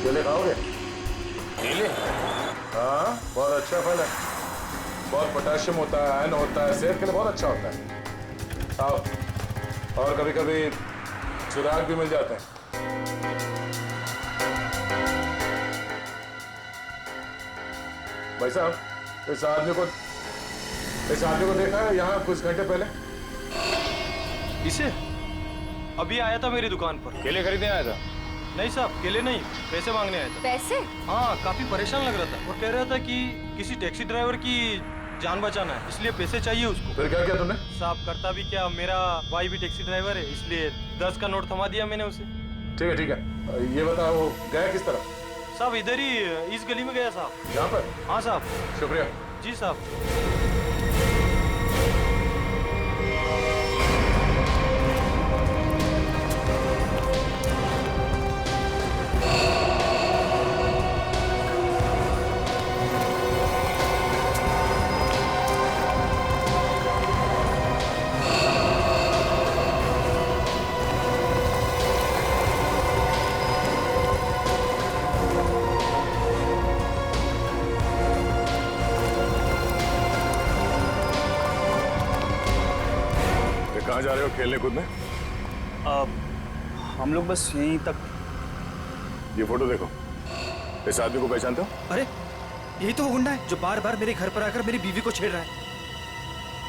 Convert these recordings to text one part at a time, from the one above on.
केले खाओगे? केले? हाँ, बहुत अच्छा फल है। बहुत पोटेशियम होता है, आयरन होता है, सेहत के लिए बहुत अच्छा होता है। खाओ। और कभी कभी चिराग भी मिल जाते हैं। भाई साहब, इस आदमी को देखा है यहाँ कुछ घंटे पहले? इसे अभी आया था मेरी दुकान पर। केले खरीदने आया था? नहीं साहब, केले नहीं, पैसे मांगने आया था। पैसे? हाँ, काफी परेशान लग रहा था और कह रहा था कि किसी टैक्सी ड्राइवर की जान बचाना है, इसलिए पैसे चाहिए उसको। फिर क्या किया तुमने? साहब करता भी क्या, मेरा भाई भी टैक्सी ड्राइवर है, इसलिए 10 का नोट थमा दिया मैंने उसे। ठीक है ठीक है, ये बताओ गया किस तरफ? साहब इधर ही इस गली में गया साहब। यहाँ पर? हाँ साहब। शुक्रिया। जी साहब। कहाँ जा रहे हो खेलने कूदने? हम लोग बस यहीं तक। ये फोटो देखो, इस आदमी को पहचानते हो? अरे यही तो वो गुंडा है जो बार बार मेरे घर पर आकर मेरी बीवी को छेड़ रहा है।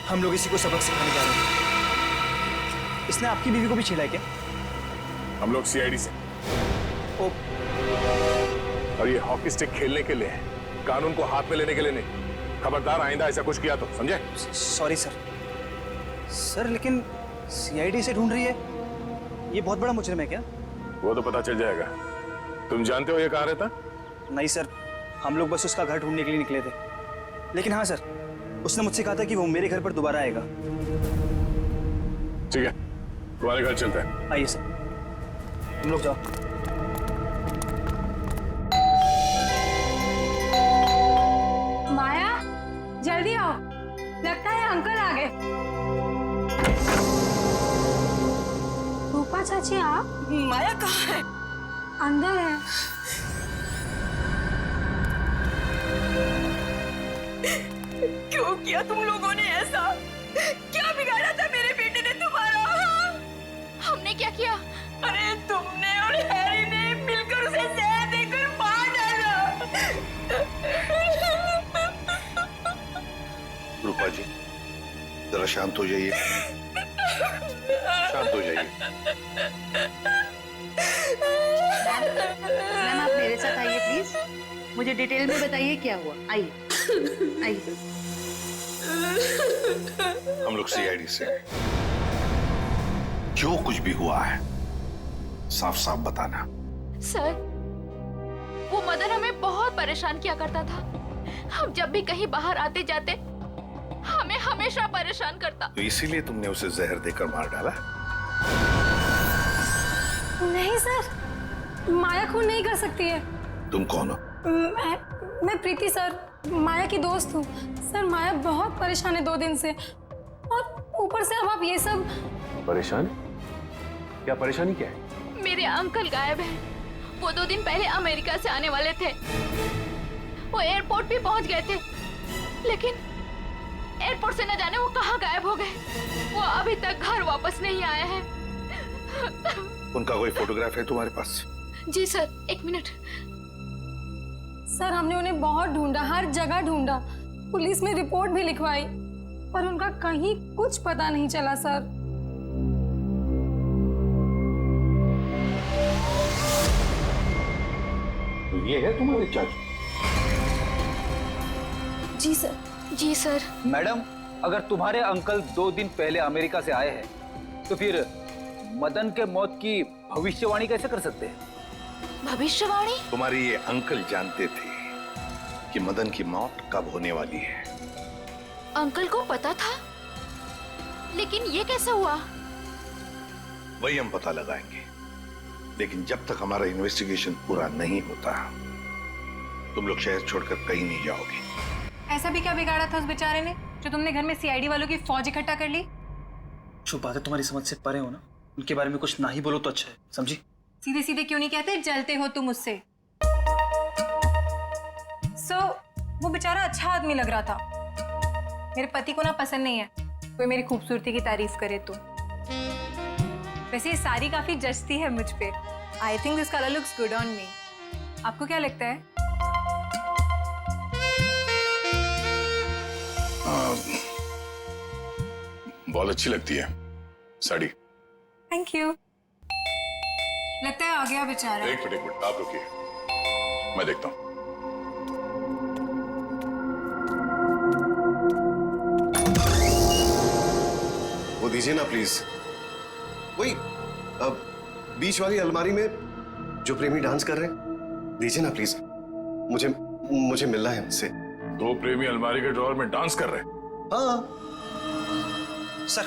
हम लोग इसी को सबक सिखाने जा रहे हैं। इसने आपकी बीवी को भी छेड़ा है क्या? हम लोग सीआईडी से। ओ, और ये हॉकी स्टिक खेलने के लिए है, कानून को हाथ में लेने के लिए नहीं। खबरदार आइंदा ऐसा कुछ किया तो, समझे? सॉरी सर, लेकिन सीआईडी से ढूंढ रही है, ये बहुत बड़ा मुजरिम है क्या? वो तो पता चल जाएगा। तुम जानते हो ये कहाँ रहता? नहीं सर, हम लोग बस उसका घर ढूंढने के लिए निकले थे। लेकिन हाँ सर, उसने मुझसे कहा था कि वो मेरे घर पर दोबारा आएगा। ठीक है, तुम्हारे घर चलते हैं। आइए सर, तुम लोग जाओ। माया, जल्दी आओ, लगता है अंकल आ गए। रूपा चाची आप? माया कहाँ है? अंदर है। क्यों किया तुम लोगों ने ऐसा? क्या बिगाड़ा था मेरे बेटे ने तुम्हारा? हमने क्या किया? अरे तुमने और हैरी ने मिलकर उसे जहर देकर मार डाला। रूपा जी, जरा शांत हो जाइए, शांत हो जाइए। मैम आप मेरे साथ आइए प्लीज, मुझे डिटेल में बताइए क्या हुआ। आइए आइए। हम लोग सीआईडी से हैं। जो कुछ भी हुआ है साफ साफ बताना। सर, वो मदन हमें बहुत परेशान किया करता था। हम जब भी कहीं बाहर आते जाते हमें हमेशा परेशान करता। तो इसीलिए तुमने उसे जहर देकर मार डाला? नहीं सर, माया खून नहीं कर सकती है। तुम कौन हो? मैं प्रीति सर, माया की दोस्त हूँ। सर माया बहुत परेशान है 2 दिन से, और ऊपर से अब आप ये सब। परेशान? क्या परेशानी क्या है? मेरे अंकल गायब हैं। वो 2 दिन पहले अमेरिका से आने वाले थे। वो एयरपोर्ट भी पहुंच गए थे, लेकिन एयरपोर्ट से न जाने वो कहाँ गायब हो गए। वो अभी तक घर वापस नहीं आए हैं। उनका कोई फोटोग्राफ है तुम्हारे पास? जी सर, 1 मिनट। सर हमने उन्हें बहुत ढूंढा, हर जगह ढूंढा, पुलिस में रिपोर्ट भी लिखवाई, पर उनका कहीं कुछ पता नहीं चला सर। तो ये है तुम्हारे चाचू? जी सर। जी सर। मैडम, अगर तुम्हारे अंकल 2 दिन पहले अमेरिका से आए हैं, तो फिर मदन के मौत की भविष्यवाणी कैसे कर सकते हैं? भविष्यवाणी? तुम्हारे ये अंकल जानते थे कि मदन की मौत कब होने वाली है। अंकल को पता था, लेकिन ये कैसे हुआ? वही हम पता लगाएंगे, लेकिन जब तक हमारा इन्वेस्टिगेशन पूरा नहीं होता तुम लोग शहर छोड़कर कहीं नहीं जाओगे। ऐसा भी क्या बिगाड़ा था उस बेचारे ने जो तुमने घर में सीआईडी वालों की फौज इकट्ठा कर ली? जो बातें तुम्हारी समझ से परे हो ना, उनके बारे में कुछ ना ही बोलो तो अच्छा है, समझी? सीधे सीधे क्यों नहीं कहते जलते हो तुम उससे? वो बेचारा अच्छा आदमी लग रहा था। मेरे पति को ना पसंद नहीं है कोई मेरी खूबसूरती की तारीफ करे तो। वैसे ये साड़ी काफी जचती है मुझ पे। I think this colour looks good on me. आपको क्या लगता है? बहुत अच्छी लगती है साड़ी। Thank you. लगता है आ गया बेचारा। एक मिनट आप रुकिए, मैं देखता हूं। वो दीजिए ना प्लीज। वही बीच वाली अलमारी में जो प्रेमी डांस कर रहे हैं, दीजिए ना प्लीज। मुझे मिलना है उनसे। दो प्रेमी अलमारी के ड्रॉअर में डांस कर रहे हैं? हाँ सर,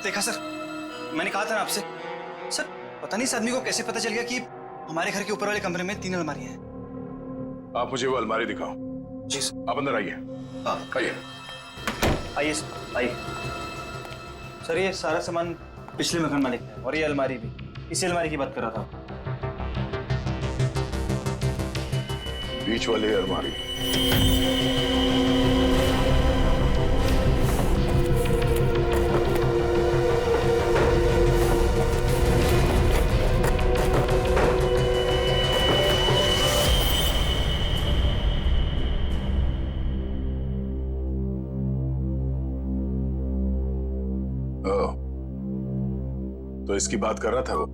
देखा सर, मैंने कहा था ना आपसे। सर पता नहीं इस आदमी को कैसे पता चल गया कि हमारे घर के ऊपर वाले कमरे में 3 अलमारियां हैं। आप मुझे वो अलमारी दिखाओ। जी सर। आप अंदर आइए। हाँ आइए। आइए सर, आइए। सर ये सारा सामान पिछले मकान मालिक है और ये अलमारी भी इसी अलमारी की बात कर रहा था। बीच वाली अलमारी। तो इसकी बात कर रहा था वो।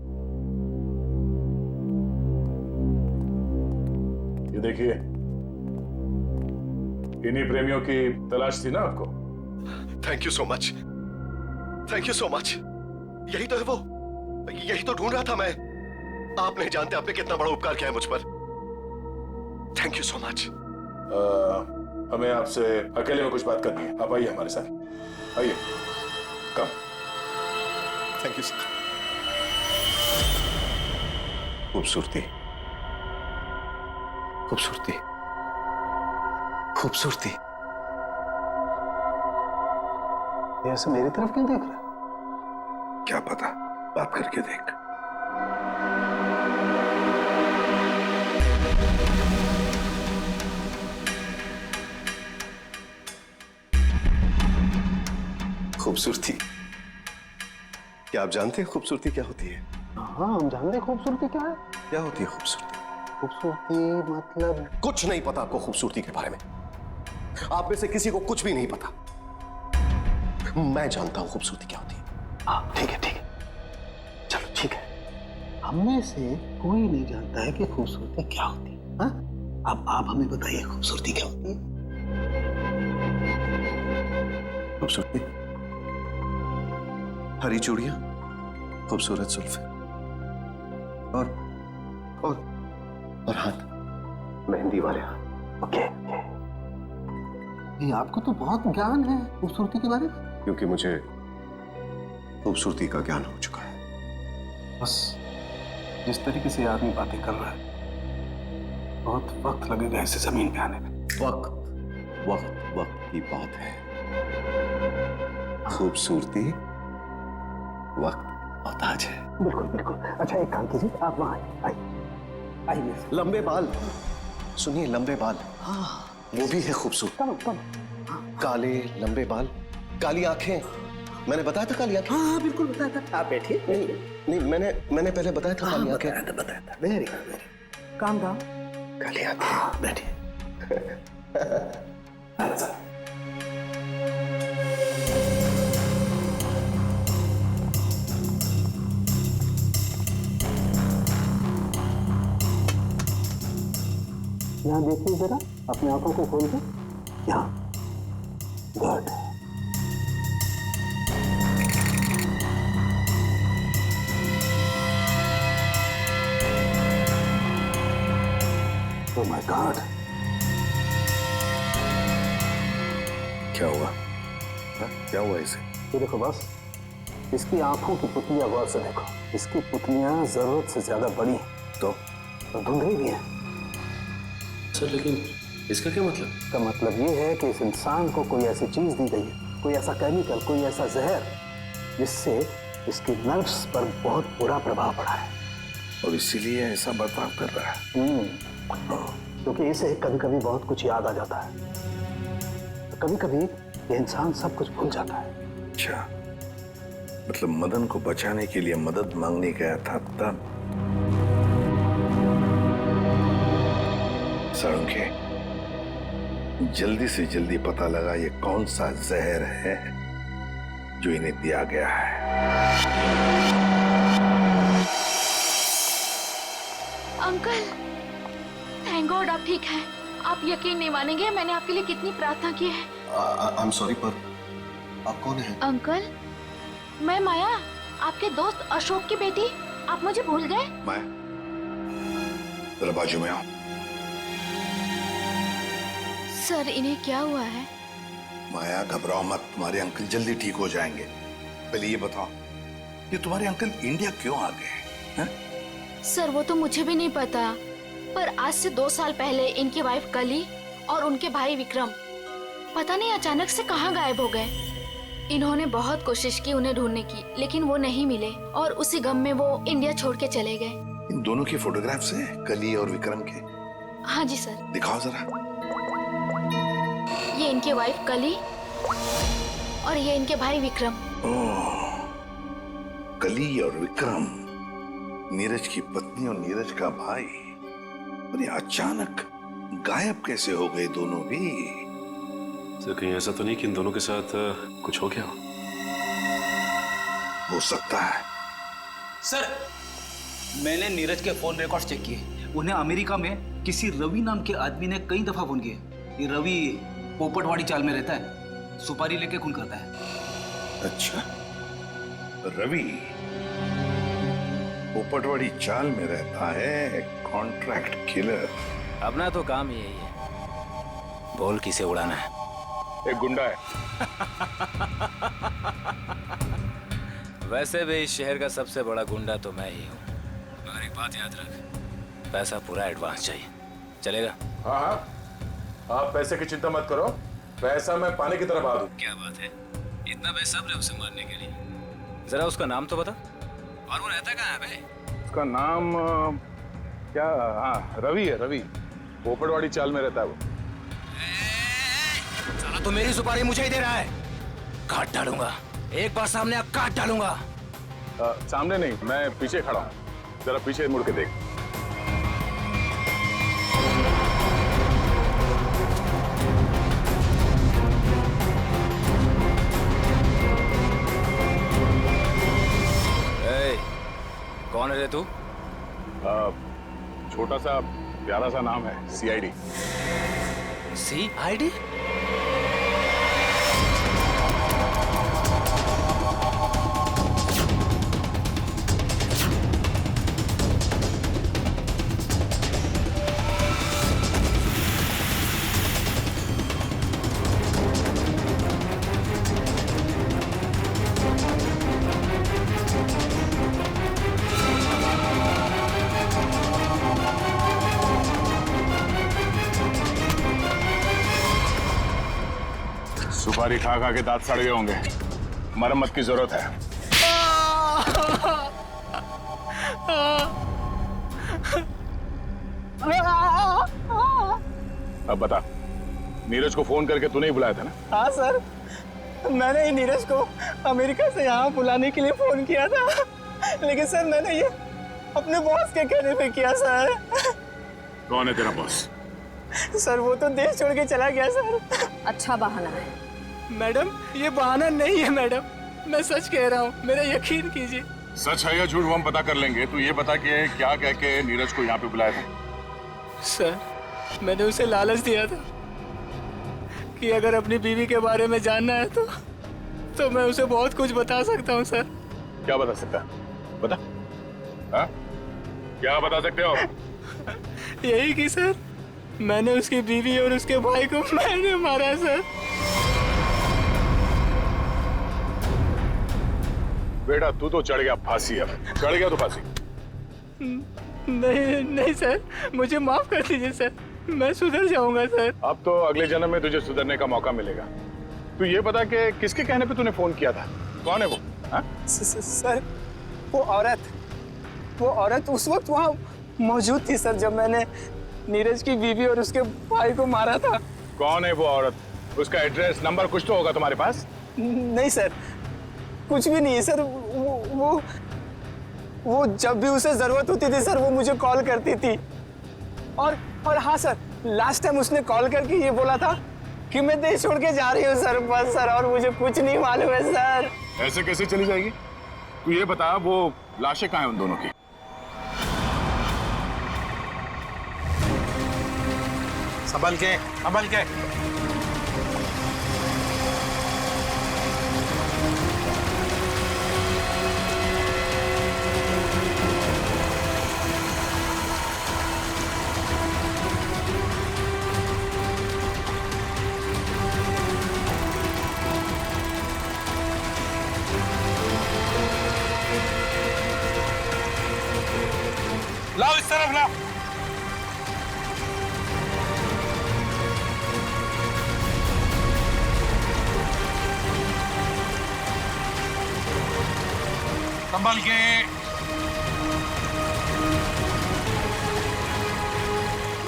ये देखिए, इन्हीं प्रेमियों की तलाश थी ना आपको। Thank you so much, thank you so much. यही तो है वो, यही तो ढूंढ रहा था मैं। आप नहीं जानते आपने कितना बड़ा उपकार किया है मुझ पर। Thank you so much. हमें आपसे अकेले में कुछ बात करनी है। आप आइए हमारे साथ, आइए। कम। Thank you sir. खूबसूरती, खूबसूरती, खूबसूरती। ऐसे मेरी तरफ क्यों देख रहा है? क्या पता, बात करके देख। खूबसूरती, क्या आप जानते हैं खूबसूरती क्या होती है? हाँ, हम जानते हैं खूबसूरती क्या है। क्या होती है खूबसूरती? खूबसूरती मतलब कुछ नहीं पता आपको खूबसूरती के बारे में। आप में से किसी को कुछ भी नहीं पता। मैं जानता हूं खूबसूरती क्या होती है। हाँ ठीक है, ठीक है, चलो ठीक है। हमें से कोई नहीं जानता है कि खूबसूरती क्या होती है। हाँ? अब आप हमें बताइए खूबसूरती क्या होती है? खूबसूरती हरी चूड़ियां, खूबसूरत जुल्फे और हाथ, मेहंदी वाले हाथ। ओके। ये आपको तो बहुत ज्ञान है खूबसूरती के बारे में। क्योंकि मुझे खूबसूरती का ज्ञान हो चुका है। बस जिस तरीके से आदमी बातें कर रहा है, बहुत वक्त लगेगा इसे जमीन पे आने में। वक्त वक्त वक्त की बात है। खूबसूरती वक्त मोहताज है। बिल्कुल बिल्कुल। अच्छा एक काम कीजिए, आप वहां आइए। आइए। लंबे बाल, सुनिए, लंबे बाल। हाँ, वो भी है खूबसूरत। काले लंबे बाल, काली आंखें। मैंने बताया था काली आंखें। हाँ बिल्कुल बताया था। आप बैठिए। नहीं, मैंने पहले बताया था काली आंखें। बताया था। Very good, very. Calm down. काली आंखें। बैठिए। यहाँ देखिए जरा, अपनी आंखों को खोल के। यहाँ। गुड। Oh my God. क्या हुआ? क्या हुआ इसे? ये देखो बस, इसकी आंखों की पुतलियां गौर से देखो। इसकी पुतलियां जरूरत से ज्यादा बड़ी हैं तो धुंधली भी हैं। सर लेकिन इसका क्या मतलब? इसका मतलब ये है कि इस इंसान को कोई ऐसी चीज दी गई है, कोई ऐसा केमिकल, कोई ऐसा जहर, जिससे इसके नर्व्स पर बहुत बुरा प्रभाव पड़ा है और इसीलिए ऐसा बर्ताव कर रहा है। क्योंकि इसे कभी कभी बहुत कुछ याद आ जाता है, कभी कभी ये इंसान सब कुछ भूल जाता है। अच्छा, मतलब मदन को बचाने के लिए मदद मांगने गया था तब। साळुंखे, जल्दी से जल्दी पता लगा ये कौन सा जहर है जो इन्हें दिया गया है। अंकल, थैंक गॉड आप ठीक हैं। आप यकीन नहीं मानेंगे मैंने आपके लिए कितनी प्रार्थना की है। आई एम सॉरी, पर आप कौन हैं? अंकल, मैं माया, आपके दोस्त अशोक की बेटी। आप मुझे भूल गए? माया, जरा बाजू में आओ। सर, इन्हें क्या हुआ है? माया, घबराओ मत, तुम्हारे अंकल जल्दी ठीक हो जाएंगे। पहले ये बताओ, ये तुम्हारे अंकल इंडिया क्यों आ गए हैं? सर, वो तो मुझे भी नहीं पता, पर आज से 2 साल पहले इनकी वाइफ कली और उनके भाई विक्रम पता नहीं अचानक से कहाँ गायब हो गए। इन्होंने बहुत कोशिश की उन्हें ढूंढने की, लेकिन वो नहीं मिले और उसी गम में वो इंडिया छोड़ के चले गए। इन दोनों की फोटोग्राफ्स हैं, कली और विक्रम के? हाँ जी सर। दिखाओ जरा। ये इनकी वाइफ कली और ये इनके भाई विक्रम। ओह, कली और विक्रम, नीरज की पत्नी और नीरज का भाई। और ये अचानक गायब कैसे हो गए दोनों भी? सर, कहीं ऐसा तो नहीं कि इन दोनों के साथ कुछ हो गया? हो सकता है। सर, मैंने नीरज के फोन रिकॉर्ड चेक किए। उन्हें अमेरिका में किसी रवि नाम के आदमी ने कई दफा फोन किए। ये रवि पोपटवाड़ी चाल में रहता है, सुपारी लेके खून करता है। अच्छा, रवि पोपटवाड़ी चाल में रहता है, कॉन्ट्रैक्ट किलर। अपना तो काम ही यही है, बोल किसे उड़ाना है। एक गुंडा है। वैसे भी इस शहर का सबसे बड़ा गुंडा तो मैं ही हूँ। मगर एक बात याद रख, पैसा पूरा एडवांस चाहिए। चलेगा? हाँ हाँ, आप पैसे की चिंता मत करो, पैसा मैं पानी की तरह बहा दूं। क्या बात है, इतना बेसब्र है उसे मारने के लिए। जरा उसका नाम तो बता, और वो रहता कहाँ है बे? उसका नाम क्या? हाँ, रवि है, रवि। पोपटवाड़ी चाल में रहता है वो। साला तो मेरी सुपारी मुझे ही दे रहा है। काट डालूंगा, एक बार सामने आप काट डालूंगा। सामने नहीं, मैं पीछे खड़ा हूँ, जरा पीछे मुड़ के देख। कौन है रे तू? छोटा सा प्यारा सा नाम है, CID। CID? सुपारी खा खा के दांत सड़ गए होंगे, मरम्मत की जरूरत है। अब बता, नीरज को फोन करके तूने ही बुलाया था ना? हाँ सर, मैंने ही नीरज को अमेरिका से यहाँ बुलाने के लिए फोन किया था, लेकिन सर मैंने ये अपने बॉस के कहने पे किया सर। कौन है तेरा बॉस? सर वो तो देश छोड़ के चला गया सर। अच्छा बहाना है। मैडम, ये बहाना नहीं है मैडम, मैं सच कह रहा हूँ, मेरा यकीन कीजिए। सच है या झूठ वो हम पता कर लेंगे। तू ये बता कि क्या कह के नीरज को यहाँ पे बुलाया था? सर, मैंने उसे लालच दिया था कि अगर अपनी बीवी के बारे में जानना है तो मैं उसे बहुत कुछ बता सकता हूँ सर। क्या बता सकता है? बता। हाँ? क्या बता सकते हो? यही कि सर, मैंने उसकी बीवी और उसके भाई को मैंने मारा सर। बेटा, तू तो चढ़ गया फांसी। अब चढ़ गया तो फांसी। नहीं सर, मुझे माफ कर दीजिए सर, मैं सुधर जाऊंगा सर। अब तो अगले जन्म में तुझे सुधरने का मौका मिलेगा। तू ये बता कि किसके कहने पे तूने फोन किया था? कौन है वो? सर, वो औरत उस वक्त वहाँ मौजूद थी सर, जब मैंने नीरज की बीवी और उसके भाई को मारा था। कौन है वो औरत? उसका एड्रेस नंबर कुछ तो होगा तुम्हारे पास? नहीं सर, कुछ भी नहीं है सर। वो जब भी उसे जरूरत होती थी सर, वो मुझे कॉल करती थी। और हाँ सर, लास्ट टाइम उसने कॉल करके ये बोला था कि मैं देश छोड़ के जा रही हूँ सर, बस सर, और मुझे कुछ नहीं मालूम है सर। ऐसे कैसे चली जाएगी? तू ये बता, वो लाशें कहाँ हैं उन दोनों की? संभल के, संभल के। लाओ इस तरफ लाओ। संभल के।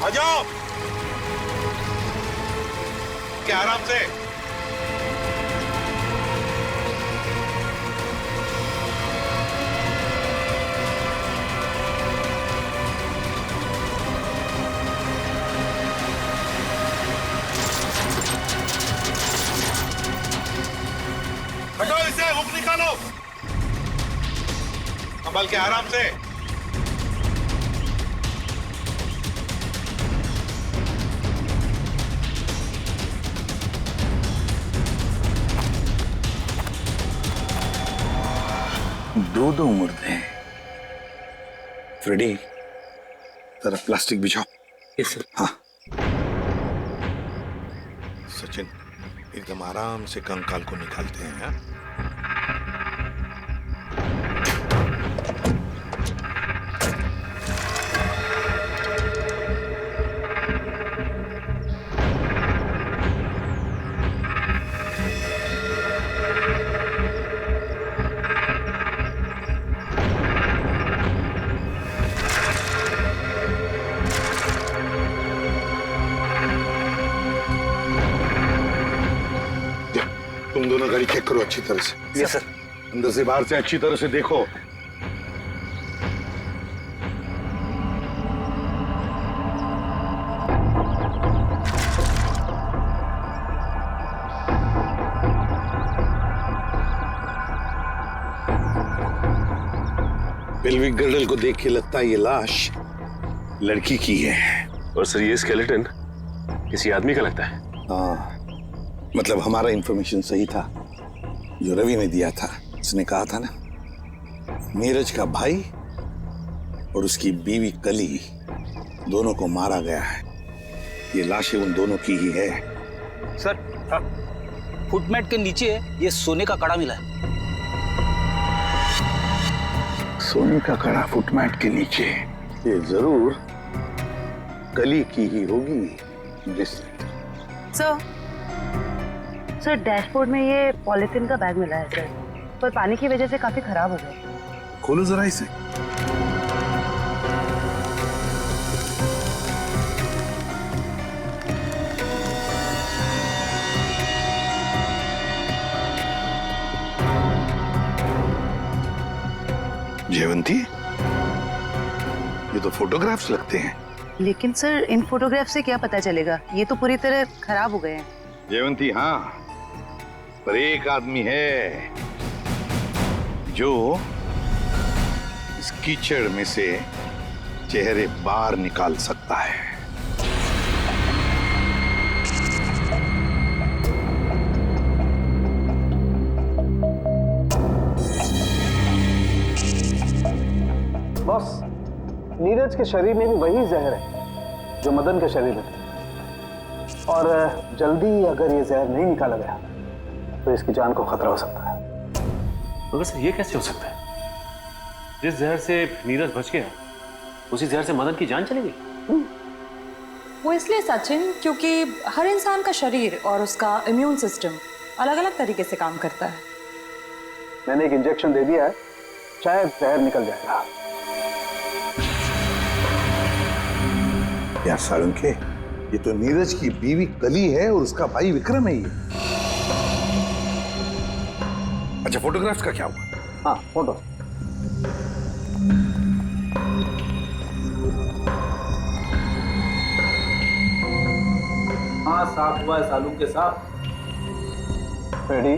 आ जाओ। क्या आराम से। हटो इसे, हुक निकालो। संभल के, आराम से। दो मुर्दे। फ्रेडी, जरा प्लास्टिक बिछाओ। Yes sir. हाँ सचिन, एकदम आराम से कंकाल को निकालते हैं। हाँ? तुम दोनों गाड़ी चेक करो अच्छी तरह से। Yes sir. अंदर से बाहर से अच्छी तरह से देखो। पेल्विक गर्डल को देख के लगता है ये लाश लड़की की है। और सर ये स्केलेटन किसी आदमी का लगता है। हाँ, मतलब हमारा इंफॉर्मेशन सही था जो रवि ने दिया था। उसने कहा था ना, नीरज का भाई और उसकी बीवी कली दोनों को मारा गया है। ये लाशें उन दोनों की ही है। सर, फुटमैट के नीचे ये सोने का कड़ा मिला है। सोने का कड़ा फुटमैट के नीचे? ये जरूर कली की ही होगी। सर डैशबोर्ड में ये पॉलिथीन का बैग मिला है सर, पर पानी की वजह से काफी खराब हो गया। खोलो जरा इसे। जयवंती, ये तो फोटोग्राफ्स लगते हैं। लेकिन सर इन फोटोग्राफ से क्या पता चलेगा, ये तो पूरी तरह खराब हो गए हैं। जयवंती, हाँ, पर एक आदमी है जो इस कीचड़ में से चेहरे बाहर निकाल सकता है। बॉस, नीरज के शरीर में भी वही जहर है जो मदन के शरीर में था, और जल्दी अगर ये जहर नहीं निकाला गया तो इसकी जान को खतरा हो सकता है। मगर सर ये कैसे हो सकता है? जिस जहर से नीरज बच गया उसी जहर से मदन की जान चली गई। वो इसलिए सचिन, क्योंकि हर इंसान का शरीर और उसका इम्यून सिस्टम अलग अलग तरीके से काम करता है। मैंने एक इंजेक्शन दे दिया है, शायद जहर निकल जाएगा। यार साळुंखे, ये तो नीरज की बीवी कली है और उसका भाई विक्रम है ये। अच्छा, फोटोग्राफ्स का क्या हुआ? हाँ, फोटो। हाँ, साफ हुआ है सालूके साहब। रेडी,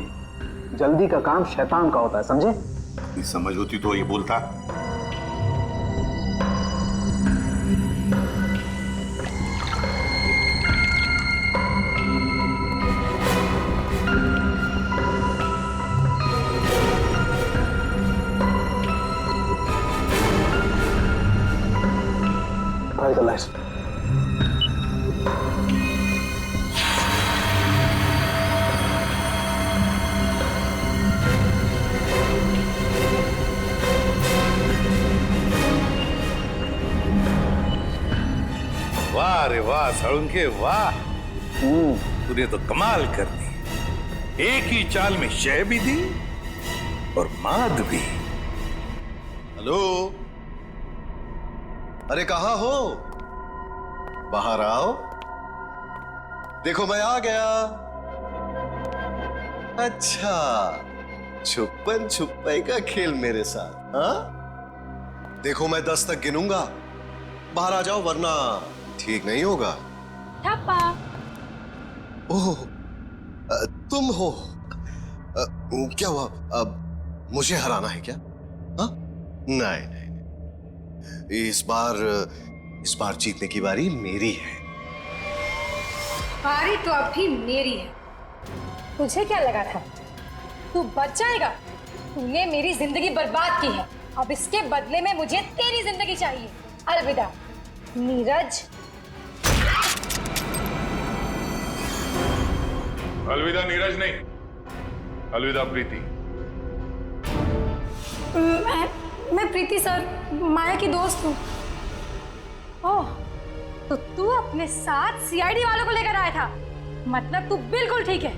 जल्दी का काम शैतान का होता है, समझे? इतनी समझ होती तो ये बोलता। Try the lights. वाह रे वाह साळुंखे, वाह। तूने तो कमाल कर दी। एक ही चाल में शय भी दी और माद भी। हेलो, अरे कहाँ हो? बाहर आओ, देखो मैं आ गया। अच्छा, छुपन छुपाई का खेल मेरे साथ, हाँ? देखो मैं 10 तक गिनूंगा, बाहर आ जाओ वरना ठीक नहीं होगा। ठप्पा। ओह, तुम हो? क्या हुआ? अब मुझे हराना है क्या? हाँ? नहीं नहीं नहीं, इस बार जीतने की बारी मेरी है। बारी तो अब भी मेरी है। तुझे क्या लगा था तू बच जाएगा? तूने मेरी जिंदगी बर्बाद की है, अब इसके बदले में मुझे तेरी जिंदगी चाहिए। अलविदा नीरज। अलविदा नीरज नहीं, अलविदा प्रीति। मैं प्रीति सर, माया की दोस्त हूँ। ओह, तो तू अपने साथ सीआईडी वालों को लेकर आया था? मतलब तू बिल्कुल ठीक है?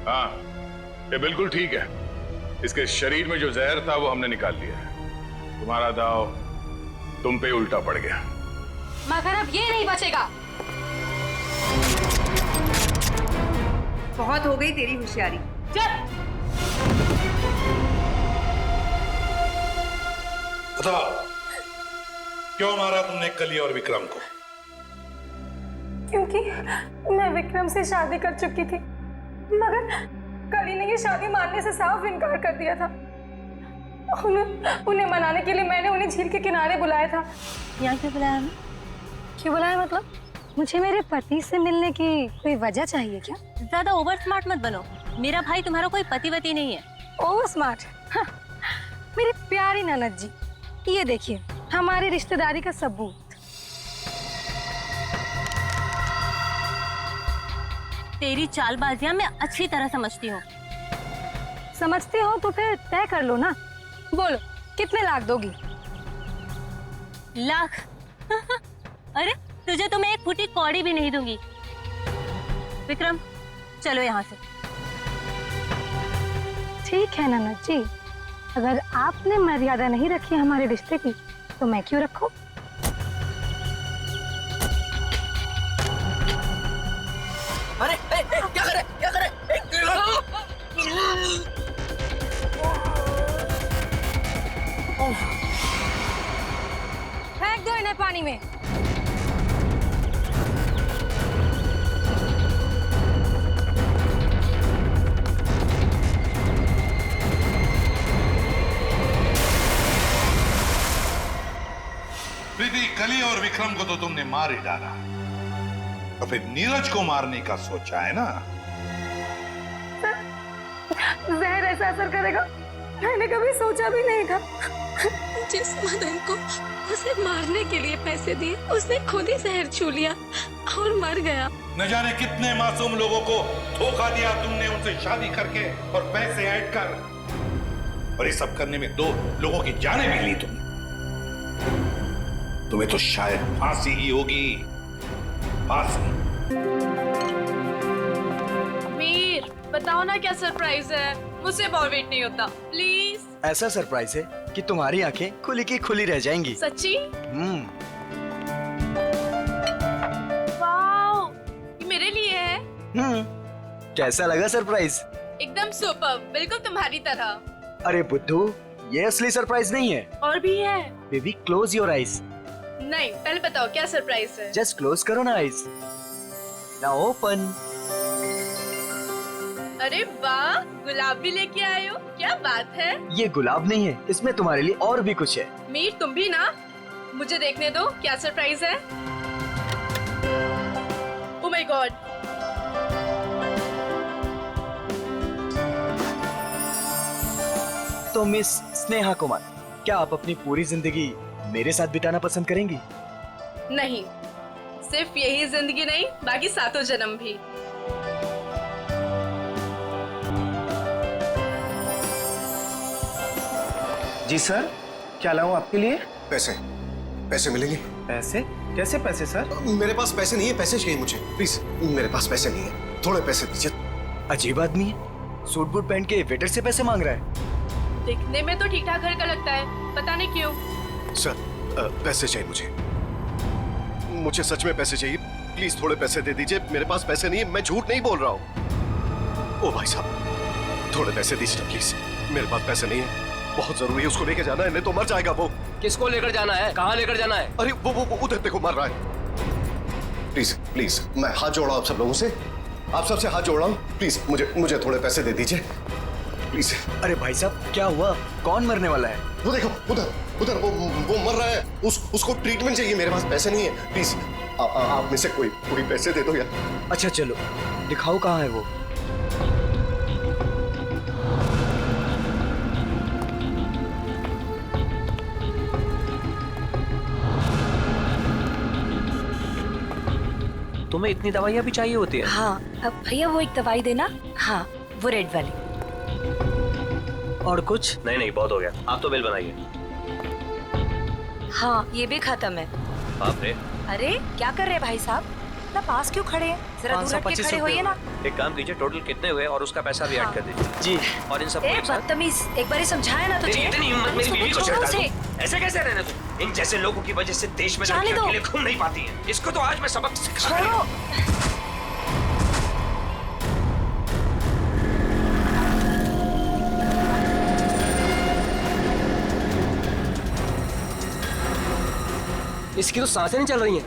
हाँ, ये बिल्कुल ठीक है। इसके शरीर में जो जहर था वो हमने निकाल लिया है। तुम्हारा दाव तुम पे उल्टा पड़ गया। मगर अब ये नहीं बचेगा। बहुत हो गई तेरी होशियारी। चल। बताओ, क्यों मारा तुमने कली और विक्रम को? क्योंकि मैं विक्रम से शादी कर चुकी थी, मगर कली ने ये शादी मानने से साफ इनकार कर दिया था। उन्हें मनाने के लिए मैंने उन्हें झील के किनारे बुलाया था। यहाँ क्यों बुलाया हमें? क्यों बुलाया मतलब? मुझे मेरे पति से मिलने की कोई वजह चाहिए क्या? ज्यादा ओवर स्मार्ट मत बनो। मेरा भाई तुम्हारा कोई पतिवती नहीं है। Over smart? हाँ, मेरी प्यारी ननद जी, ये देखिए हमारी रिश्तेदारी का सबूत। तेरी चालबाजियां मैं अच्छी तरह समझती हूँ। समझती हो तो फिर तय कर लो ना। बोलो कितने लाख दोगी? लाख? अरे तुझे तो मैं एक फूटी कौड़ी भी नहीं दूंगी। विक्रम चलो यहाँ से। ठीक है ननद जी, अगर आपने मर्यादा नहीं रखी हमारे रिश्ते की तो मैं क्यों रखूं? अरे क्या करे क्या करे? फेंक दो इन्हें पानी में। प्रीति, कली और विक्रम को तो तुमने मार ही डाला, तो फिर नीरज को मारने का सोचा है ना? जहर ऐसा असर करेगा मैंने कभी सोचा भी नहीं था। जिस मदन को उसे मारने के लिए पैसे दिए उसने खुद ही जहर छू लिया और मर गया। न जाने कितने मासूम लोगों को धोखा दिया तुमने, उनसे शादी करके और पैसे ऐड कर, और ये सब करने में 2 लोगों की जानें भी ली तुमने। तुम्हें तो शायद फांसी ही होगी, फांसी। मीर बताओ ना क्या सरप्राइज है? मुझसे और वेट नहीं होता, प्लीज। ऐसा सरप्राइज है कि तुम्हारी आंखें खुली की खुली रह जाएंगी। सच्ची? कैसा लगा सरप्राइज? एकदम सुपर, बिल्कुल तुम्हारी तरह। अरे बुद्धू, ये असली सरप्राइज नहीं है। और भी है। Baby close your eyes. नहीं, पहले बताओ क्या सरप्राइज है। जस्ट क्लोज करो ना आईज। Now open. अरे वाह, गुलाब भी लेके आए हो, क्या बात है। ये गुलाब नहीं है, इसमें तुम्हारे लिए और भी कुछ है। मीर तुम भी ना, मुझे देखने दो क्या सरप्राइज है। Oh my God. तो मिस स्नेहा कुमार, क्या आप अपनी पूरी जिंदगी मेरे साथ बिताना पसंद करेंगी? नहीं, सिर्फ यही जिंदगी नहीं, बाकी 7 जन्म भी। जी सर, क्या लाऊं आपके लिए? पैसे, पैसे मिलेंगे? पैसे? कैसे पैसे सर? मेरे पास पैसे नहीं है, पैसे चाहिए मुझे प्लीज। मेरे पास पैसे नहीं है, थोड़े पैसे दीजिए। अजीब आदमी है, सूट बूट पहन के वेटर से पैसे मांग रहा है। दिखने में तो ठीक ठाक घर का लगता है, पता नहीं क्यों। सर पैसे चाहिए मुझे सच में पैसे चाहिए, प्लीज थोड़े पैसे दे दीजिए। मेरे पास पैसे नहीं है, मैं झूठ नहीं बोल रहा हूँ। ओ भाई साहब, थोड़े पैसे दीजिए प्लीज, मेरे पास पैसे नहीं है, बहुत जरूरी है, उसको लेके जाना है, नहीं तो मर जाएगा वो। किसको लेकर जाना है? कहाँ लेकर जाना है? अरे वो उधर देखो मर रहा है। प्लीज प्लीज, मैं हाथ जोड़ रहा हूँ आप सब लोगों से, आप सबसे हाथ जोड़ रहा हूँ, प्लीज मुझे थोड़े पैसे दे दीजिए प्लीज। अरे भाई साहब, क्या हुआ? कौन मरने वाला है? वो देखो उधर वो मर रहा है, उसको ट्रीटमेंट चाहिए, मेरे पास पैसे नहीं है, प्लीज आप में से कोई पैसे दे दो यार। अच्छा चलो, दिखाओ कहाँ है वो। तुम्हें इतनी दवाइयाँ भी चाहिए होती है? हाँ, अब भैया वो एक दवाई देना। हाँ, वो रेड वाली। और कुछ? नहीं, बहुत हो गया, आप तो बिल बनाइए। हाँ, ये भी खत्म है। बाप रे। अरे क्या कर रहे हैं भाई साहब, इतना पास क्यों खड़े हैं? जरा दूर हट के खड़े होइए ना। एक काम कीजिए, टोटल कितने हुए और उसका पैसा भी ऐड कर दीजिए। जी। और इन सब बदतमीज, एक बार समझाया ना तुझे। इतनी हिम्मत मेरी बीवी को चढ़ा दो। ऐसे कैसे रहने दो? इन जैसे लोगों की वजह से देश में लड़कियां अकेले घूम नहीं पाती हैं। इसको तो आज मैं सबक सिखाऊंगा। इसकी तो सांसें नहीं चल रही हैं,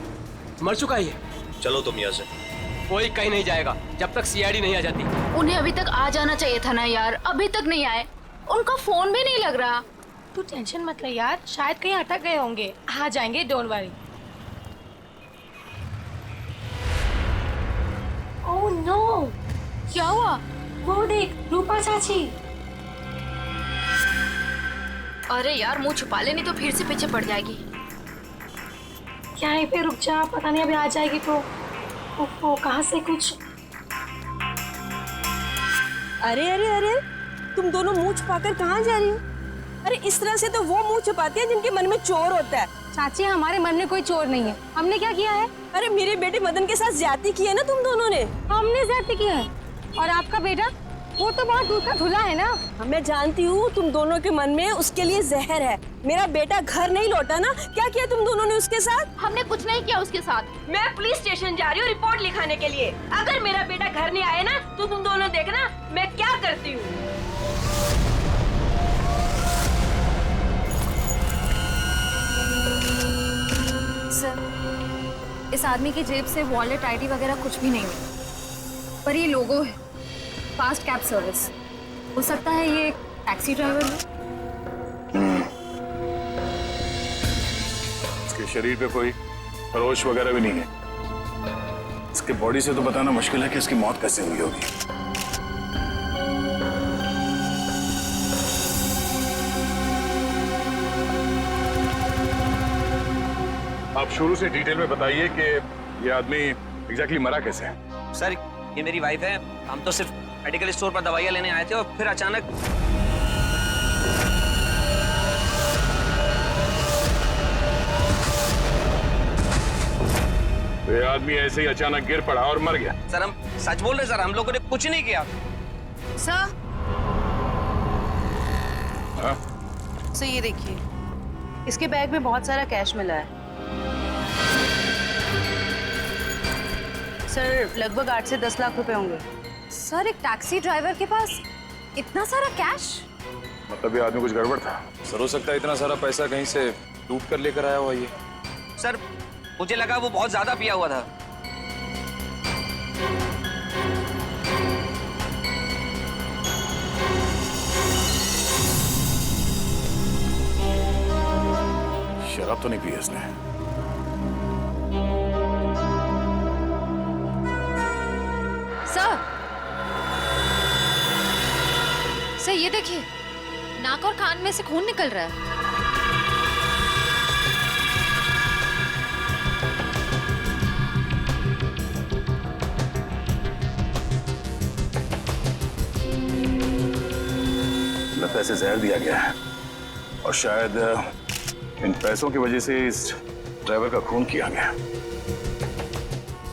मर चुका है ये। चलो तुम यहाँ से। कोई कहीं नहीं जाएगा जब तक सीआईडी नहीं आ जाती। उन्हें अभी तक आ जाना चाहिए था ना यार, अभी तक नहीं आए, उनका फोन भी नहीं लग रहा। तू टेंशन मत ले यार, शायद कहीं अटक गए होंगे, आ जाएंगे, डोंट वरी। ओह नो, क्या हुआ? वो देख, रूपा चाची। अरे यार, मुंह छुपा ले, नहीं तो फिर से पीछे पड़ जाएगी। यहीं पे रुक जा, पता नहीं अभी आ जाएगी तो। ओहो, कहाँ से कुछ। अरे अरे अरे, तुम दोनों मुंह छुपाकर कहाँ जा रही हो? अरे इस तरह से तो वो मुंह छुपाती है जिनके मन में चोर होता है। चाची, हमारे मन में कोई चोर नहीं है। हमने क्या किया है? अरे मेरे बेटे मदन के साथ ज्यादती की है ना तुम दोनों ने। हमने ज्यादती की है? और आपका बेटा, वो तो बहुत दूर का धुला है ना। मैं जानती हूँ तुम दोनों के मन में उसके लिए जहर है। मेरा बेटा घर नहीं लौटा ना, क्या किया तुम दोनों ने उसके साथ? हमने कुछ नहीं किया उसके साथ। मैं पुलिस स्टेशन जा रही हूँ रिपोर्ट लिखाने के लिए। अगर मेरा बेटा घर नहीं आया ना तो तुम दोनों देखना मैं क्या करती हूँ। सर, इस आदमी की जेब से वॉलेट, आईडी वगैरह कुछ भी नहीं हुई, पर ये लोगो है, फास्ट कैब सर्विस। हो सकता है ये एक टैक्सी ड्राइवर है। इसके शरीर पे कोई खरोच वगैरह भी नहीं है। इसके बॉडी से तो बताना मुश्किल है कि इसकी मौत कैसे हुई होगी। आप शुरू से डिटेल में बताइए कि ये आदमी एग्जैक्टली मरा कैसे है। सर, ये मेरी वाइफ है, हम तो सिर्फ मेडिकल स्टोर पर दवाइयाँ लेने आए थे और फिर अचानक तो ये आदमी ऐसे ही अचानक गिर पड़ा और मर गया। सर, हम सच बोल रहे सर, हम लोगों ने कुछ नहीं किया। सर, हाँ? सर ये देखिए, इसके बैग में बहुत सारा कैश मिला है। सर, लगभग 8 से 10 लाख रुपए होंगे। सर एक टैक्सी ड्राइवर के पास इतना सारा कैश? मतलब ये आदमी कुछ गड़बड़ था। सर हो सकता है इतना सारा पैसा कहीं से लूट कर लेकर आया हुआ ये। सर मुझे लगा वो बहुत ज्यादा पिया हुआ था। शराब तो नहीं पी इसने। सर ये देखिए, नाक और कान में से खून निकल रहा है। लगता है इसे जहर दिया गया है और शायद इन पैसों की वजह से इस ड्राइवर का खून किया गया।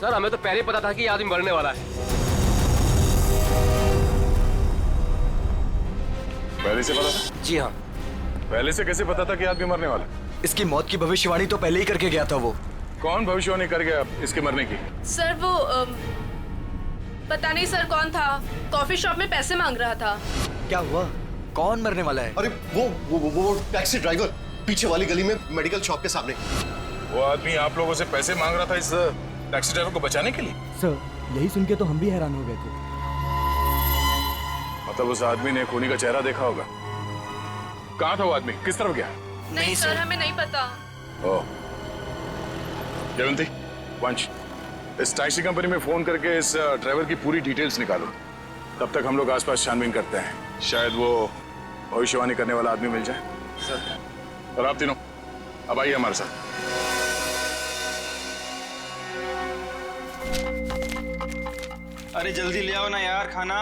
सर हमें तो पहले ही पता था कि ये आदमी मरने वाला है। पहले से पता था? जी हाँ। पहले से कैसे पता था कि आदमी मरने वाला? इसकी मौत की भविष्यवाणी तो पहले ही करके गया था वो। कौन भविष्यवाणी कर गया इसके मरने की? सर वो पता नहीं सर कौन था, कॉफी शॉप में पैसे मांग रहा था। क्या हुआ? कौन मरने वाला है? अरे वो टैक्सी ड्राइवर पीछे वाली गली में मेडिकल शॉप के सामने। वो आदमी आप लोगों से पैसे मांग रहा था इस टैक्सी ड्राइवर को बचाने के लिए? सर यही सुन के तो हम भी हैरान हो गए थे। मतलब उस आदमी ने खूनी का चेहरा देखा होगा। कहाँ था वो आदमी? किस तरफ गया? नहीं सर हमें नहीं पता। ओह जयवंती, वंश, इस टैक्सी कंपनी में फोन करके इस ड्राइवर की पूरी डिटेल्स निकालो। तब तक हम लोग आसपास छानबीन करते हैं, शायद वो भविष्यवाणी करने वाला आदमी मिल जाए। सर। और आप तीनों अब आइए हमारे साथ। अरे जल्दी ले आओ ना यार खाना।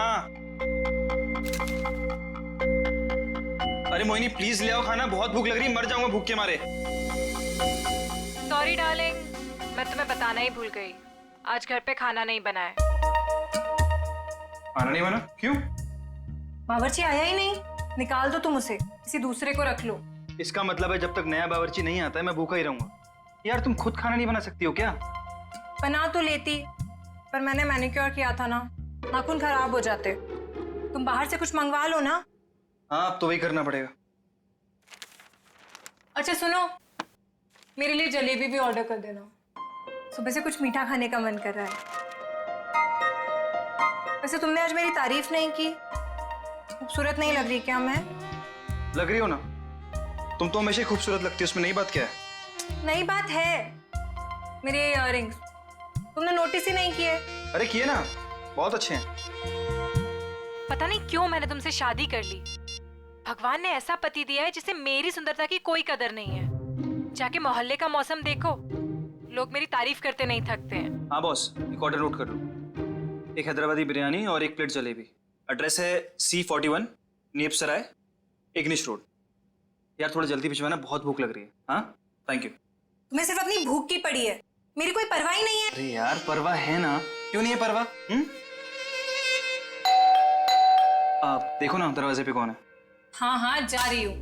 अरे मोहिनी प्लीज ले आओ खाना, बहुत भूख लग रही है, मर जाऊंगा भूख के मारे। सॉरी डार्लिंग, मैं तुम्हें बताना ही भूल गई, आज घर पे खाना नहीं बना है। खाना नहीं बना? क्यों? बावर्ची आया ही नहीं, निकाल दो तुम उसे, किसी दूसरे को रख लो। इसका मतलब है जब तक नया बावर्ची नहीं आता है मैं भूखा ही रहूंगा। यार तुम खुद खाना नहीं बना सकती हो क्या? बना तो लेती, पर मैंने मैनिक्योर किया था ना, नाखून खराब हो जाते। तुम बाहर से कुछ मंगवा लो ना। हाँ अब तो वही करना पड़ेगा। अच्छा सुनो, मेरे लिए जलेबी भी ऑर्डर कर देना, सुबह से कुछ मीठा खाने का मन कर रहा है। वैसे तुमने आज मेरी तारीफ नहीं की, खूबसूरत नहीं लग रही क्या मैं? लग रही हो ना, तुम तो हमेशा ही खूबसूरत लगती हो, उसमें नई बात क्या है? नई बात है, मेरे इयररिंग्स तुमने नोटिस ही नहीं किए। अरे किए ना, बहुत अच्छे हैं। पता नहीं क्यों मैंने तुमसे शादी कर ली। भगवान ने ऐसा पति दिया है जिसे मेरी सुंदरता की कोई कदर नहीं है। जाके मोहल्ले का मौसम देखो, लोग मेरी तारीफ करते नहीं थकते हैं। हाँ बॉस, एक ऑर्डर नोट कर लो, एक हैदराबादी बिरयानी और एक प्लेट जलेबी। एड्रेस है C41 नीप सराय, इग्निश रोड। यार थोड़ा जल्दी भिजवाना, बहुत भूख लग रही है। हाँ थैंक यू। तुम्हें सिर्फ अपनी भूख की पड़ी है, मेरी कोई परवाह ही नहीं है। अरे यार परवाह है ना, क्यों नहीं है परवाह? आप देखो ना दरवाजे पे कौन है। हाँ हाँ जा रही हूँ।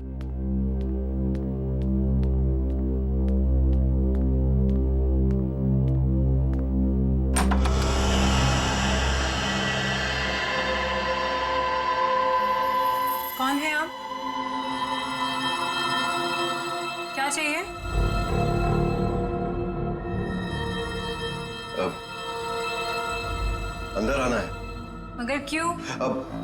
कौन है आप? क्या चाहिए? अब अंदर आना है। मगर क्यों? अब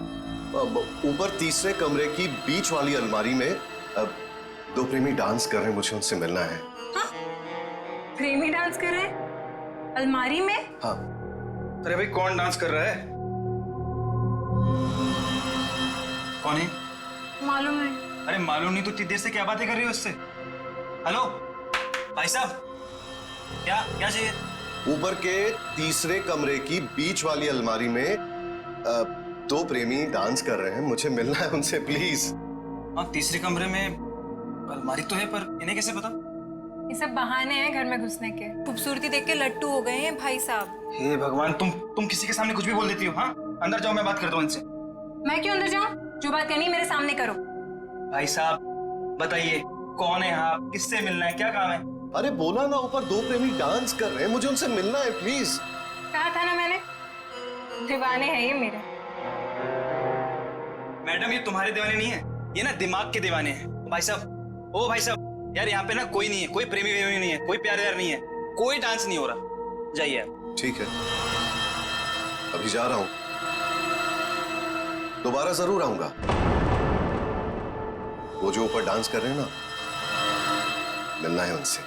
ऊपर तीसरे कमरे की बीच वाली अलमारी में अब दो प्रेमी डांस कर रहे हैं, मुझे उनसे मिलना है। हाँ? प्रेमी डांस कर रहे हैं अलमारी में? हाँ। अरे भाई कौन डांस कर रहा है? कौन है? मालूम है। अरे मालूम नहीं तो इतनी देर से क्या बातें कर रही हो उससे? हेलो भाई साहब, क्या क्या चाहिए? ऊपर के तीसरे कमरे की बीच वाली अलमारी में दो प्रेमी डांस कर रहे हैं, मुझे मिलना है उनसे प्लीज। हाँ तीसरे कमरे में अलमारी तो है, पर इन्हें कैसे पता? ये सब बहाने हैं घर में घुसने के। खूबसूरती देख के लट्टू हो गए हैं भाई साहब। हे भगवान, तुम किसी के सामने कुछ भी बोल देती हो। हाँ अंदर जाओ, मैं बात करता हूँ इनसे। मैं क्यों अंदर जाऊँ? जो बात करनी है मेरे सामने करो। भाई साहब बताइए कौन है आप, किससे मिलना है, क्या काम है? अरे बोला ना, ऊपर दो प्रेमी डांस कर रहे हैं, मुझे उनसे मिलना है प्लीज। कहा था ना मैंने, दीवाने हैं ये मेरे। मैडम ये तुम्हारे दीवाने नहीं है, ये ना दिमाग के दीवाने हैं। भाई साहब, ओ भाई साहब, यार यहाँ पे ना कोई नहीं है, कोई प्रेमी वेमी नहीं है, कोई प्यार व्यार नहीं है, कोई डांस नहीं हो रहा, जाइए आप। ठीक है, अभी जा रहा हूं, दोबारा जरूर आऊंगा। वो जो ऊपर डांस कर रहे हैं ना, मिलना है उनसे।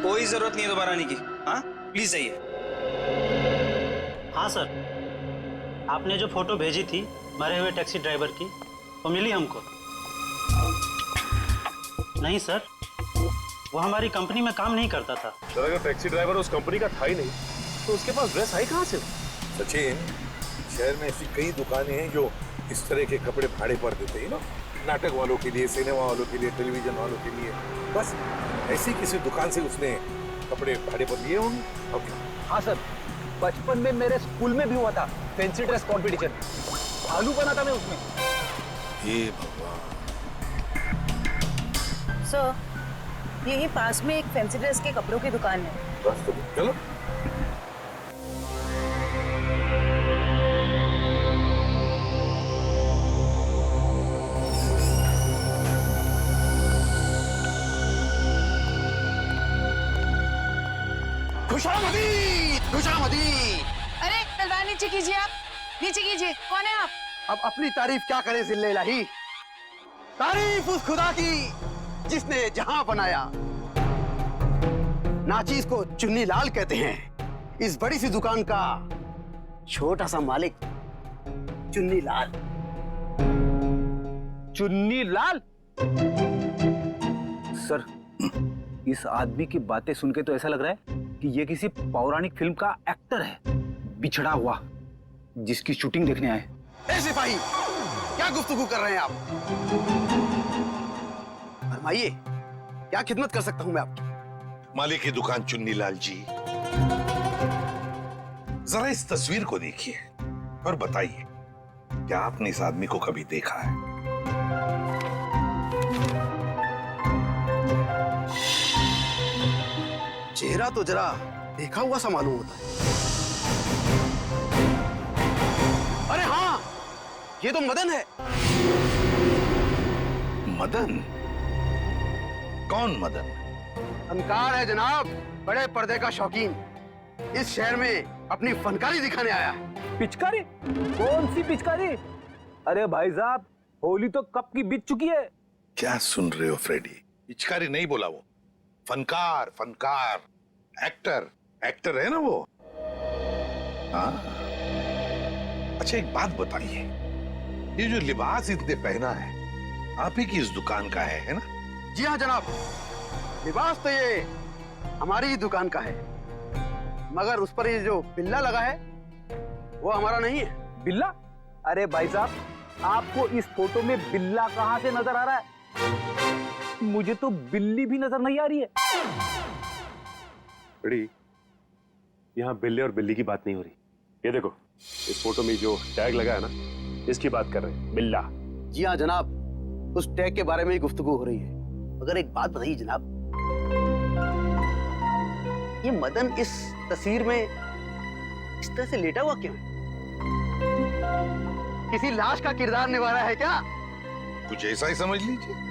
कोई जरूरत नहीं है दोबारा आने की। हाँ प्लीज जाइए। हाँ सर, आपने जो फोटो भेजी थी मरे हुए टैक्सी ड्राइवर की, वो मिली हमको। नहीं सर, वो हमारी कंपनी में काम नहीं करता था। सर अगर टैक्सी ड्राइवर उस कंपनी का था ही नहीं तो उसके पास ड्रेस आई कहाँ से? सचिन, शहर में ऐसी कई दुकानें हैं जो इस तरह के कपड़े भाड़े पर देते हैं ना, नाटक वालों के लिए, सिनेमा वालों के लिए, टेलीविजन वालों के लिए। बस ऐसी किसी दुकान से उसने कपड़े भाड़े पर लिए होंगे। ओके। हाँ सर, बचपन में मेरे स्कूल में भी हुआ था फैंसी ड्रेस कंपटीशन, भालू बना था मैं उसमें। ये भगवान। सर, यही पास में एक फैंसी ड्रेस के कपड़ों की दुकान है। बस तो चलो। खुशामदीद, खुशामदीद। अरे तलवार नीचे कीजिए, आप नीचे कीजिए। कौन है आप? अब अपनी तारीफ क्या करें जिल्ले इलाही, तारीफ उस खुदा की जिसने जहां बनाया। नाचीज को चुन्नी लाल कहते हैं, इस बड़ी सी दुकान का छोटा सा मालिक चुन्नी लाल। चुन्नी लाल? सर, इस आदमी की बातें सुन के तो ऐसा लग रहा है कि ये किसी पौराणिक फिल्म का एक्टर है, बिछड़ा हुआ, जिसकी शूटिंग देखने आए। ए सिपाही, क्या गुफ्तगू कर रहे हैं आप? फरमाइए, क्या खिदमत कर सकता हूं मैं आपकी? मालिक की दुकान चुन्नी लाल जी, जरा इस तस्वीर को देखिए और बताइए, क्या आपने इस आदमी को कभी देखा है? चेहरा तो जरा देखा हुआ सा मालूम होता है। अरे हाँ, ये तो मदन है। मदन? कौन मदन? फनकार है जनाब, बड़े पर्दे का शौकीन, इस शहर में अपनी फनकारी दिखाने आया है। पिचकारी? कौन सी पिचकारी? अरे भाई साहब, होली तो कब की बीत चुकी है। क्या सुन रहे हो फ्रेडी? पिचकारी नहीं बोला वो, फनकार, फनकार, एक्टर, एक्टर है ना वो। हाँ, अच्छा एक बात बताइए, ये जो लिबास इसने पहना है आप ही की इस दुकान का है ना? जी हाँ जनाब, लिबास तो ये हमारी ही दुकान का है, मगर उस पर ये जो बिल्ला लगा है वो हमारा नहीं है। बिल्ला? अरे भाई साहब, आपको इस फोटो में बिल्ला कहाँ से नजर आ रहा है? मुझे तो बिल्ली भी नजर नहीं आ रही है। बड़ी, यहाँ बिल्ले और बिल्ली की बात नहीं हो रही। ये देखो, इस फोटो में जो टैग लगा है ना, इसकी बात कर रहे हैं, बिल्ला। जी हाँ जनाब, उस टैग के बारे में ही गुफ्तगू हो रही है। मगर एक बात बताइए जनाब, ये मदन इस तस्वीर में इस तरह से लेटा हुआ क्यों है? किसी लाश का किरदार निभा रहा है क्या? कुछ ऐसा ही समझ लीजिए।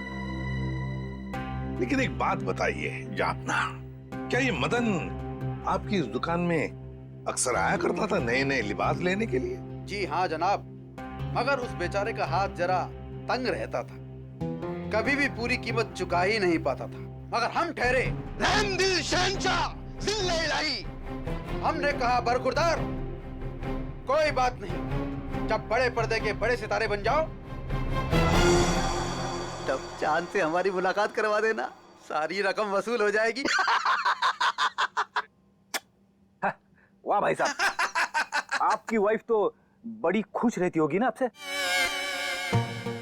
लेकिन एक बात बताइए जापना, क्या ये मदन आपकी इस दुकान में अक्सर आया करता था नए नए लिबास लेने के लिए? जी हाँ जनाब, मगर उस बेचारे का हाथ जरा तंग रहता था, कभी भी पूरी कीमत चुका ही नहीं पाता था। मगर हम ठहरे रहमदिल शहंशाह जिल्ले इलाही, हमने कहा बरखुरदार, कोई बात नहीं, जब बड़े पर्दे के बड़े सितारे बन जाओ तब चांद से हमारी मुलाकात करवा देना, सारी रकम वसूल हो जाएगी। वाह भाई साहब, आपकी वाइफ तो बड़ी खुश रहती होगी ना आपसे।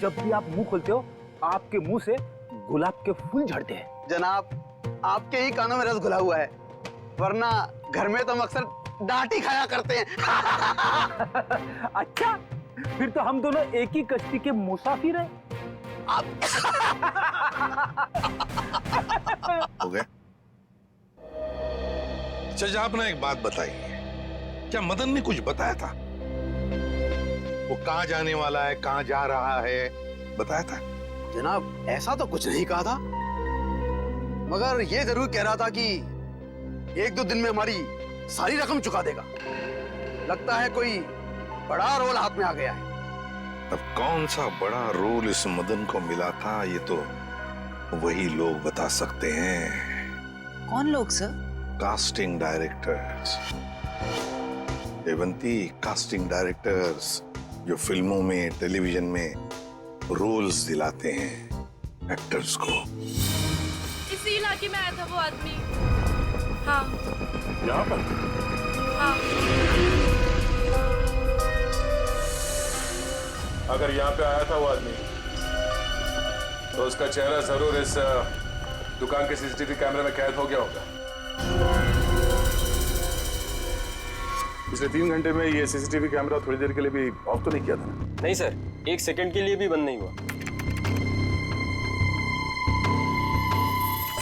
जब भी आप मुंह खोलते हो आपके मुंह से गुलाब के फूल झड़ते हैं। जनाब, आपके ही कानों में रस घुला हुआ है, वरना घर में तो हम अक्सर डांट ही खाया करते हैं। अच्छा, फिर तो हम दोनों एक ही कश्ती के मुसाफिर हैं। हो गए? अच्छा, आपने एक बात बताइए, क्या मदन ने कुछ बताया था? वो कहाँ जाने वाला है, कहाँ जा रहा है, बताया था? जनाब ऐसा तो कुछ नहीं कहा था, मगर ये जरूर कह रहा था कि 1-2 दिन में हमारी सारी रकम चुका देगा। लगता है कोई बड़ा रोल हाथ में आ गया है। अब कौन सा बड़ा रोल इस मदन को मिला था, ये तो वही लोग बता सकते हैं। कौन लोग sir? Casting directors Devanti, casting directors जो फिल्मों में, टेलीविजन में रोल्स दिलाते हैं एक्टर्स को। इसी इलाके में आया था वो आदमी। हाँ। यहाँ पर? हाँ। अगर यहाँ पे आया था वो आदमी, तो उसका चेहरा जरूर इस दुकान के सीसीटीवी कैमरे में कैद हो गया होगा। पिछले 3 घंटे में ये सीसीटीवी कैमरा थोड़ी देर के लिए भी ऑफ तो नहीं किया था? नहीं सर, 1 सेकंड के लिए भी बंद नहीं हुआ।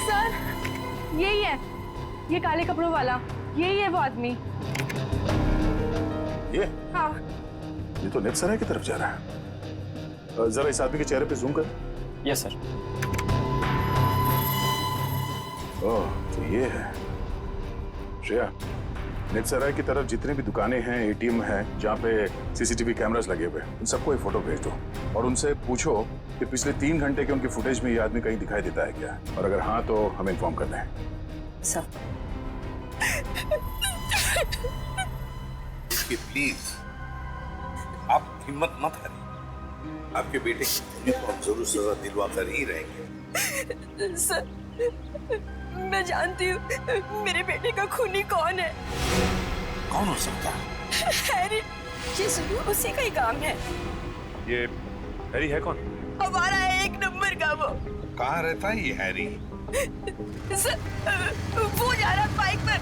सर यही है, ये काले कपड़ों वाला, यही है वो आदमी। ये? हाँ। ये तो नेक्स्ट सराय की तरफ जा रहा है। जरा इस आदमी के चेहरे पे जूम कर। Yes sir. ओह, तो ये है। श्रेया, नेक्स्ट सराय की तरफ जितने भी दुकानें हैं, एटीएम हैं, जहाँ पे सीसीटीवी कैमरास लगे हुए, उन सबको एक फोटो भेज दो और उनसे पूछो कि पिछले 3 घंटे के उनके फुटेज में ये आदमी कहीं दिखाई देता है क्या, और अगर हाँ तो हमें इन्फॉर्म कर दें। सर। प्लीज आप हिम्मत मत हारिए, आपके बेटे की तो हम जरूर सजा दिलवा कर ही रहेंगे। सर मैं जानती हूँ मेरे बेटे का खूनी कौन है। कौन हो सकता है? हैरी, ये जरूर उसी का ही काम है। ये हैरी है कौन? हमारा 1 नंबर का वो। कहाँ रहता है ये हैरी? सर वो जा रहा है बाइक पर।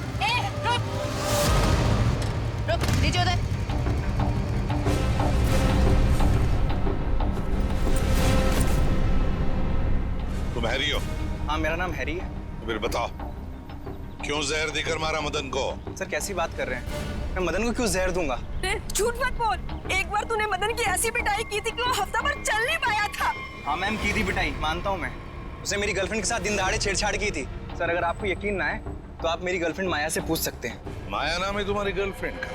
रुक नीचे उतर। तुम हैरी हो? हाँ मेरा नाम हैरी है। तो फिर बताओ क्यों जहर देकर मारा मदन को? सर कैसी बात कर रहे हैं, मैं मदन को क्यों जहर दूंगा? झूठ मत बोल, एक बार तूने मदन की ऐसी पिटाई की थी कि वो हफ्ता भर चल नहीं पाया था। हाँ मैम की थी पिटाई, मानता हूँ मैं। उसे मेरी गर्लफ्रेंड के साथ दिन दहाड़े छेड़छाड़ की थी। सर अगर आपको यकीन ना है तो आप मेरी गर्लफ्रेंड माया से पूछ सकते हैं। माया नाम है तुम्हारी गर्लफ्रेंड का?